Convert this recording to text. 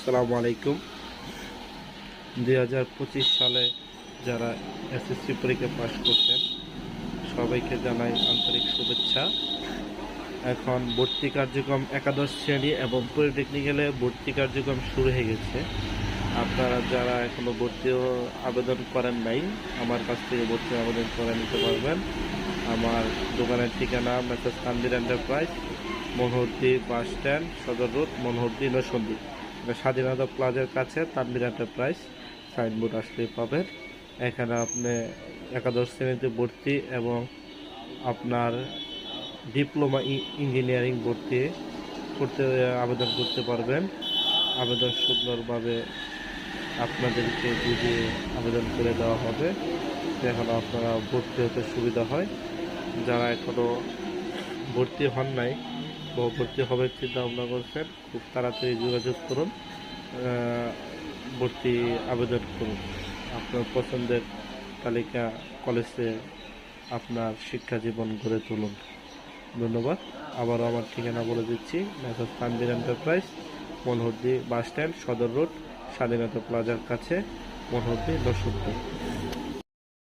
আসসালামু আলাইকুম। 2025 সালে যারা এসএসসি পরীক্ষা পাস করছেন সবাইকে জানাই আন্তরিক শুভেচ্ছা। এখন ভর্তি কার্যক্রম একাদশ শ্রেণী এবং পলিটেকনিক্যালে ভর্তি কার্যক্রম শুরু হয়ে গেছে। আপনারা যারা এখনো ভর্তি আবেদন করেন নাই, আমার কাছ থেকে ভর্তি আবেদন করে নিতে পারবেন। আমার দোকানের ঠিকানা Messrs Tanvir enterprise, Monohardi bus stand, Sadar road, Monohardi Narsingdi. Swadhinata প্লাজার কাছে তানভীর এন্টারপ্রাইজ সাইনবোর্ড আসলেই পাবেন। এখানে আপনি একাদশ শ্রেণীতে ভর্তি এবং আপনার ডিপ্লোমা ইঞ্জিনিয়ারিং ভর্তি করতে আবেদন করতে পারবেন। আবেদন সুন্দরভাবে আপনাদেরকে বুঝিয়ে আবেদন করে দেওয়া হবে, যেখানে আপনারা ভর্তি হতে সুবিধা হয়। যারা এখনও ভর্তি হন নাই বা ভর্তি হবে চিন্তা ভাবনা করছেন, খুব তাড়াতাড়ি যোগাযোগ করুন, ভর্তি আবেদন করুন। আপনার পছন্দের তালিকা কলেজে আপনার শিক্ষা জীবন গড়ে তুলুন। ধন্যবাদ। আবারও আমার ঠিকানা বলে দিচ্ছি, Messrs Tanvir enterprise, Monohardi bus stand, Sadar road, Swadhinata প্লাজার কাছে, মনোহরদী নরসিংদী।